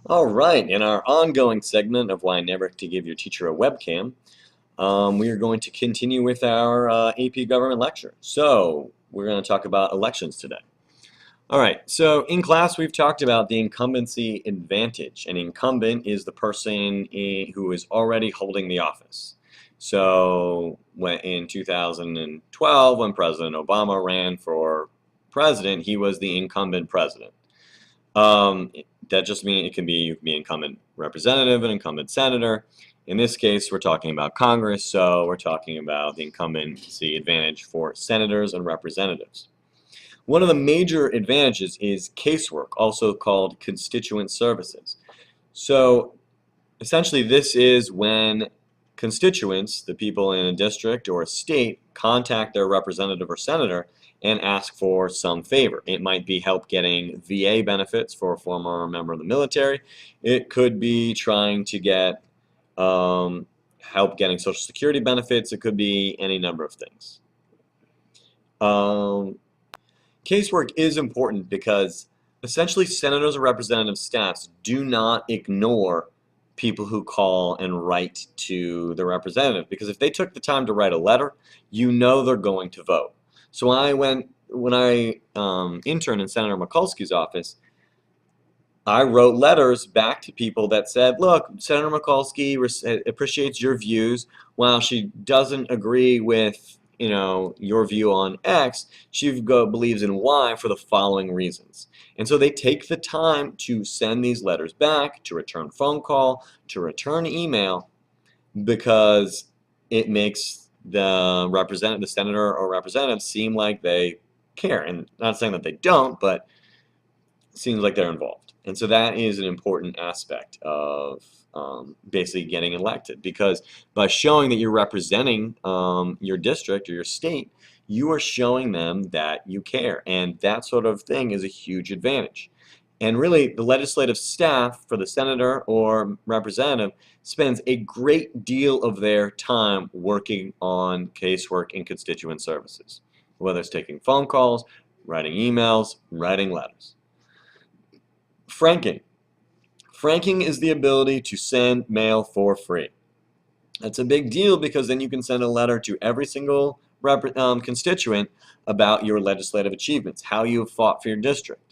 All right, in our ongoing segment of why never to give your teacher a webcam, we are going to continue with our AP government lecture. So we're going to talk about elections today. All right, so in class we've talked about the incumbency advantage. An incumbent is the person who is already holding the office. So in 2012, when President Obama ran for president, he was the incumbent president. Um, that just means you can be incumbent representative and incumbent senator. In this case, we're talking about Congress, so we're talking about the incumbency advantage for senators and representatives. One of the major advantages is casework, also called constituent services. So essentially, this is when constituents, the people in a district or a state, contact their representative or senator and ask for some favor. It might be help getting VA benefits for a former member of the military. It could be trying to get help getting Social Security benefits. It could be any number of things. Casework is important because essentially senators or representative staffs do not ignore people who call and write to the representative, because if they took the time to write a letter, you know they're going to vote. So when I interned in Senator Mikulski's office, I wrote letters back to people that said, look, Senator Mikulski appreciates your views. While she doesn't agree with your view on X, she believes in Y for the following reasons. And so they take the time to send these letters back, to return phone call, to return email, because it makes the senator or representative seem like they care. And not saying that they don't, but it seems like they're involved. And so that is an important aspect of basically getting elected, because by showing that you're representing your district or your state, you are showing them that you care, and that sort of thing is a huge advantage. And really, the legislative staff for the senator or representative spends a great deal of their time working on casework and constituent services, whether it's taking phone calls, writing emails, writing letters. Franking. Franking is the ability to send mail for free. That's a big deal because then you can send a letter to every single constituent about your legislative achievements, how you have fought for your district.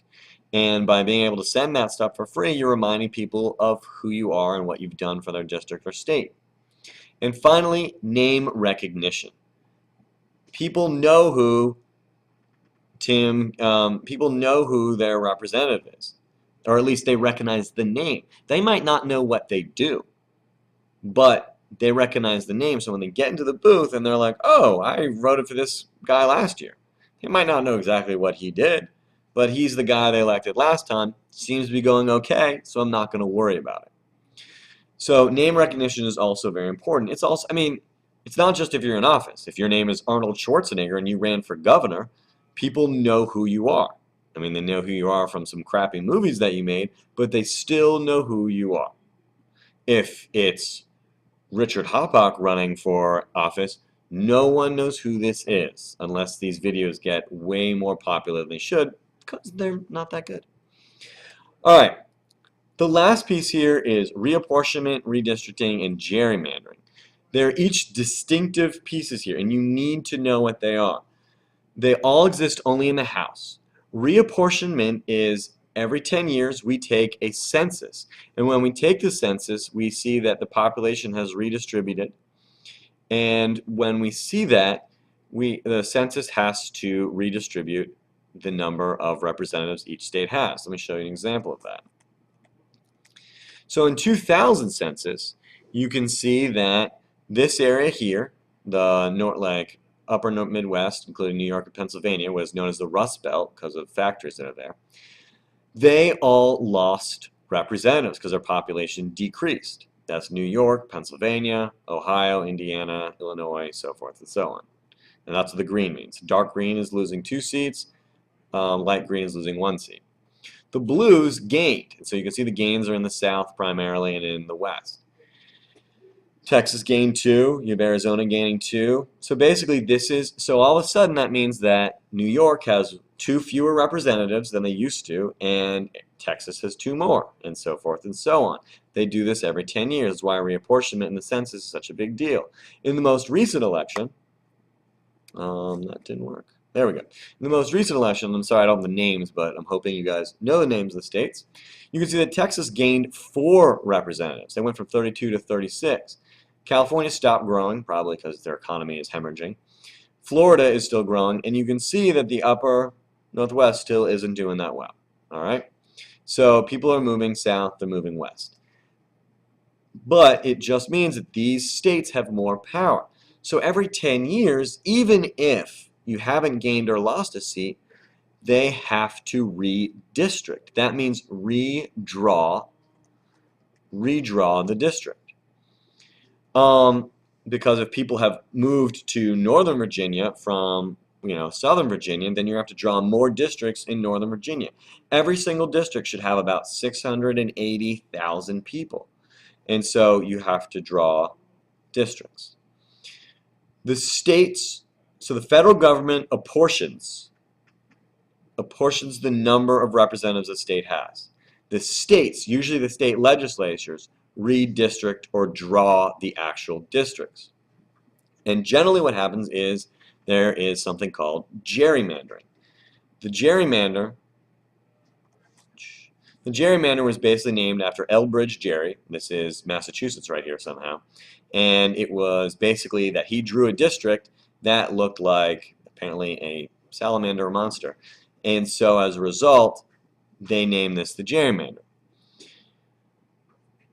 And by being able to send that stuff for free, you're reminding people of who you are and what you've done for their district or state. And finally, name recognition. People know who people know who their representative is, or at least they recognize the name. They might not know what they do, but they recognize the name. So when they get into the booth and they're like, oh, I voted for this guy last year. They might not know exactly what he did, but he's the guy they elected last time. Seems to be going okay, so I'm not going to worry about it. So name recognition is also very important. It's also, it's not just if you're in office. If your name is Arnold Schwarzenegger and you ran for governor, people know who you are. They know who you are from some crappy movies that you made, but they still know who you are. If it's Richard Hoppock running for office, no one knows who this is unless these videos get way more popular than they should, because they're not that good. All right, the last piece here is reapportionment, redistricting, and gerrymandering. They're each distinctive pieces here, and you need to know what they are. They all exist only in the House. Reapportionment is every 10 years we take a census. And when we take the census, we see that the population has redistributed. And when we see that, the census has to redistribute the number of representatives each state has. Let me show you an example of that. So in 2000 census, you can see that this area here, the upper Midwest, including New York and Pennsylvania, was known as the Rust Belt because of factories that are there. They all lost representatives because their population decreased. That's New York, Pennsylvania, Ohio, Indiana, Illinois, so forth and so on. And that's what the green means. Dark green is losing 2 seats, light green is losing 1 seat. The blues gained, and so you can see the gains are in the South primarily and in the West. Texas gained 2. You have Arizona gaining 2. So basically so all of a sudden that means that New York has 2 fewer representatives than they used to, and Texas has 2 more, and so forth and so on. They do this every 10 years. That's why reapportionment in the census is such a big deal. In the most recent election, that didn't work. There we go. In the most recent election, I'm sorry I don't have the names, but I'm hoping you guys know the names of the states. You can see that Texas gained 4 representatives. They went from 32 to 36. California stopped growing, probably because their economy is hemorrhaging. Florida is still growing, and you can see that the upper Northwest still isn't doing that well. All right? So people are moving south, they're moving west. But it just means that these states have more power. So every 10 years, even if you haven't gained or lost a seat, they have to redistrict. That means redraw the district. Because if people have moved to Northern Virginia from Southern Virginia, then you have to draw more districts in Northern Virginia. Every single district should have about 680,000 people. And so you have to draw districts. The states, so the federal government apportions the number of representatives a state has. The states, usually the state legislatures, redistrict or draw the actual districts. And generally what happens is there is something called gerrymandering. The gerrymander was basically named after Elbridge Gerry. This is Massachusetts right here somehow. And it was basically that he drew a district that looked like apparently a salamander or monster. And so as a result, they named this the gerrymander.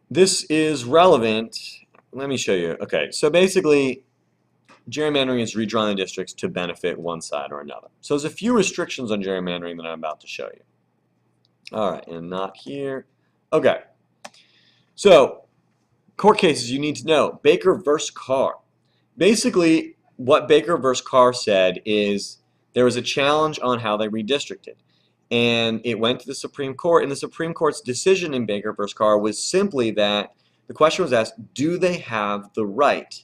This is relevant. Let me show you. Okay, so basically, gerrymandering is redrawing the districts to benefit one side or another. So there's a few restrictions on gerrymandering that I'm about to show you. All right, and not here. Okay. So, court cases you need to know. Baker versus Carr. Basically, what Baker versus Carr said is there was a challenge on how they redistricted. And it went to the Supreme Court, and the Supreme Court's decision in Baker versus Carr was simply that the question was asked, do they have the right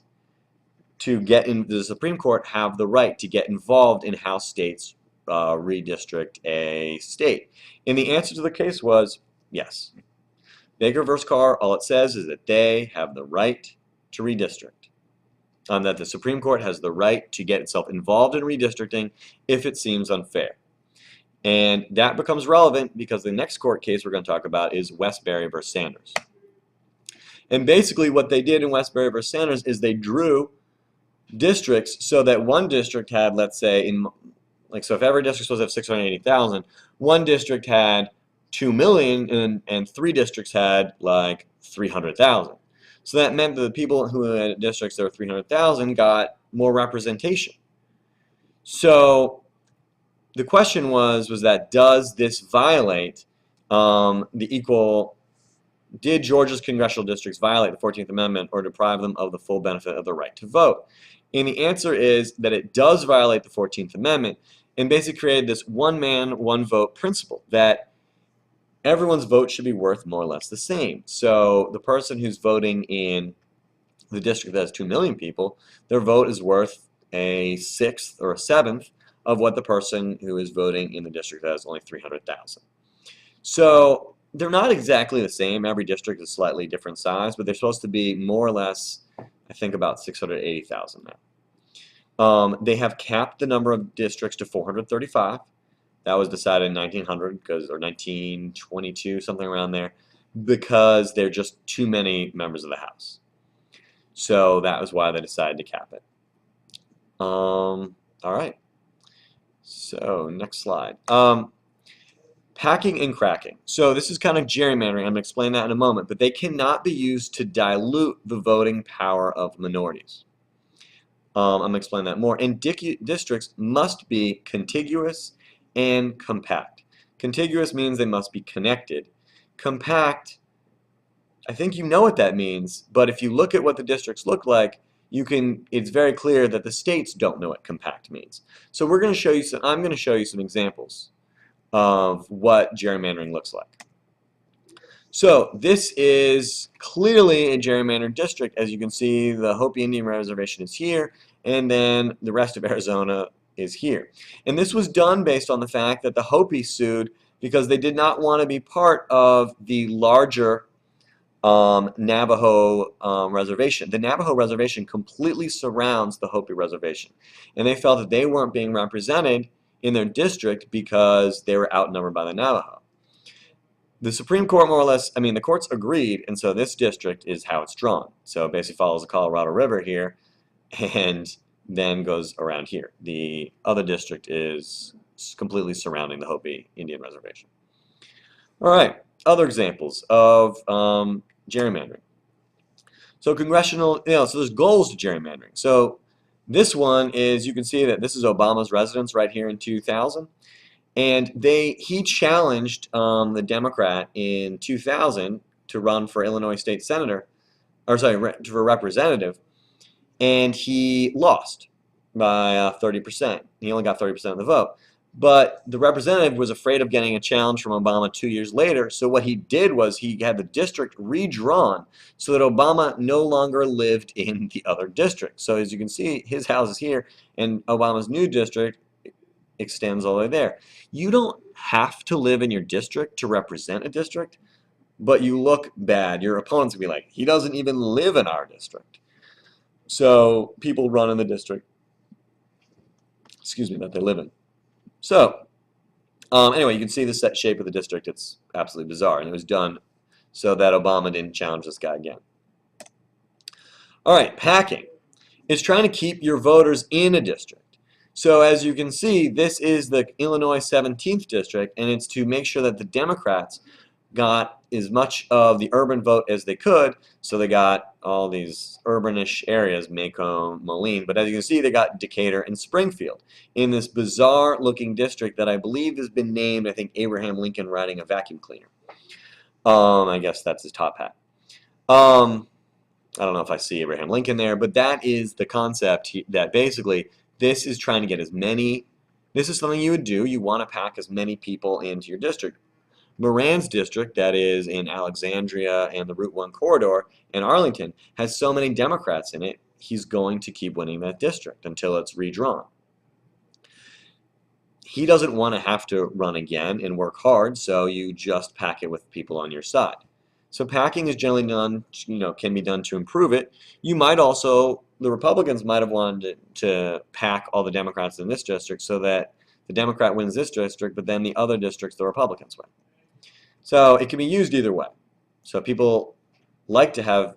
to get in, the Supreme Court have the right to get involved in how states redistrict a state? And the answer to the case was yes. Baker versus Carr, all it says is that they have the right to redistrict. That the Supreme Court has the right to get itself involved in redistricting if it seems unfair. And that becomes relevant because the next court case we're going to talk about is Westbury versus Sanders. And basically what they did in Westbury versus Sanders is they drew districts so that one district had, let's say, so if every district was supposed to have 680,000, one district had 2 million and 3 districts had like 300,000. So that meant that the people who had districts that were 300,000 got more representation. So the question was that does this violate did Georgia's congressional districts violate the 14th Amendment or deprive them of the full benefit of the right to vote? And the answer is that it does violate the 14th Amendment and basically created this one man, one vote principle that everyone's vote should be worth more or less the same. So the person who's voting in the district that has 2 million people, their vote is worth a sixth or a seventh of what the person who is voting in the district that has only 300,000. So they're not exactly the same. Every district is slightly different size, but they're supposed to be more or less, I think, about 680,000 now. They have capped the number of districts to 435. That was decided in 1900 or 1922, something around there, because there are just too many members of the House. So that was why they decided to cap it. All right. So next slide. Packing and cracking. So this is kind of gerrymandering. I'm going to explain that in a moment. But they cannot be used to dilute the voting power of minorities. I'm going to explain that more. And districts must be contiguous and compact. Contiguous means they must be connected. Compact, I think you know what that means. But if you look at what the districts look like, it's very clear that the states don't know what compact means. So I'm going to show you some examples of what gerrymandering looks like. So this is clearly a gerrymandered district. As you can see, the Hopi Indian Reservation is here, and then the rest of Arizona is here. And this was done based on the fact that the Hopi sued because they did not want to be part of the larger Navajo reservation. The Navajo reservation completely surrounds the Hopi reservation, and they felt that they weren't being represented in their district because they were outnumbered by the Navajo. The Supreme Court more or less, I mean, the courts agreed, and so this district is how it's drawn. So it basically follows the Colorado River here and then goes around here. The other district is completely surrounding the Hopi Indian Reservation. All right, other examples of gerrymandering. So congressional, so there's goals to gerrymandering. So this one is, you can see that this is Obama's residence right here in 2000. And he challenged the Democrat in 2000 to run for Illinois state senator, or sorry, for representative, and he lost by 30%. He only got 30% of the vote. But the representative was afraid of getting a challenge from Obama 2 years later, so what he did was he had the district redrawn so that Obama no longer lived in the other district. So as you can see, his house is here, and Obama's new district extends all the way there. You don't have to live in your district to represent a district, but you look bad. Your opponents will be like, he doesn't even live in our district. So people run in the district, that they live in. So anyway, you can see the set shape of the district. It's absolutely bizarre, and it was done so that Obama didn't challenge this guy again. All right, packing is trying to keep your voters in a district. So as you can see, this is the Illinois 17th district, and it's to make sure that the Democrats got as much of the urban vote as they could. So they got all these urbanish areas, Macomb, Moline, but as you can see, they got Decatur and Springfield in this bizarre looking district that I believe has been named, I think, Abraham Lincoln riding a vacuum cleaner. I guess that's his top hat. I don't know if I see Abraham Lincoln there, but that is the concept that basically this is trying to get as many, this is something you would do, you want to pack as many people into your district. Moran's district, that is in Alexandria and the Route 1 corridor in Arlington, has so many Democrats in it, he's going to keep winning that district until it's redrawn. He doesn't want to have to run again and work hard, so you just pack it with people on your side. So packing is generally done, can be done to improve it. You might also, the Republicans might have wanted to pack all the Democrats in this district so that the Democrat wins this district, but then the other districts the Republicans win. So it can be used either way. So people like to have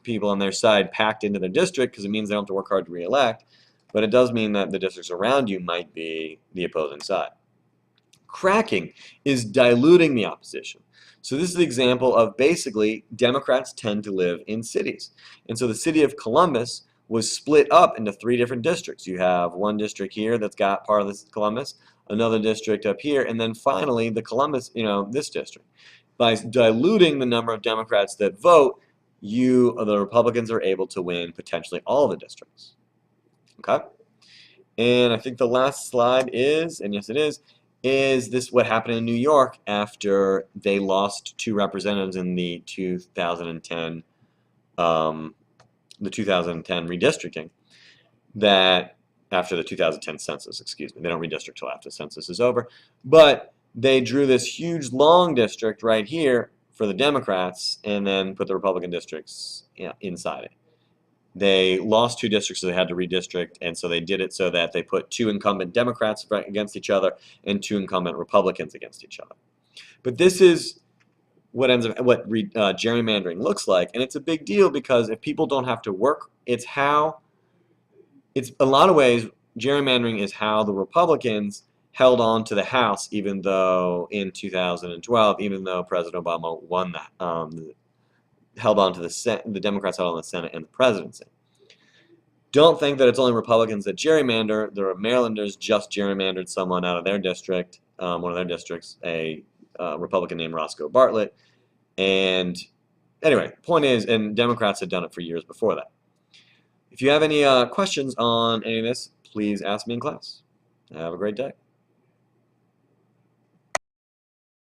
people on their side packed into their district because it means they don't have to work hard to re-elect, but it does mean that the districts around you might be the opposing side. Cracking is diluting the opposition. So this is the example of basically Democrats tend to live in cities. And so the city of Columbus was split up into 3 different districts. You have one district here that's got part of this Columbus, another district up here, and then finally the Columbus, this district. By diluting the number of Democrats that vote, the Republicans are able to win potentially all the districts. Okay? And I think the last slide is, and yes it is this what happened in New York after they lost 2 representatives in the 2010 redistricting, that after the 2010 census, excuse me, they don't redistrict till after the census is over, but they drew this huge long district right here for the Democrats and then put the Republican districts inside it. They lost 2 districts, so they had to redistrict, and so they did it so that they put 2 incumbent Democrats against each other and 2 incumbent Republicans against each other. But this is what gerrymandering looks like, and it's a big deal because if people don't have to work, it's a lot of ways gerrymandering is how the Republicans held on to the House, even though in 2012, even though President Obama won that. Held on to the Democrats held on to the Senate and the presidency. Don't think that it's only Republicans that gerrymander. The Marylanders just gerrymandered someone out of their district, one of their districts, a Republican named Roscoe Bartlett. And anyway, point is, and Democrats had done it for years before that. If you have any questions on any of this, please ask me in class. Have a great day.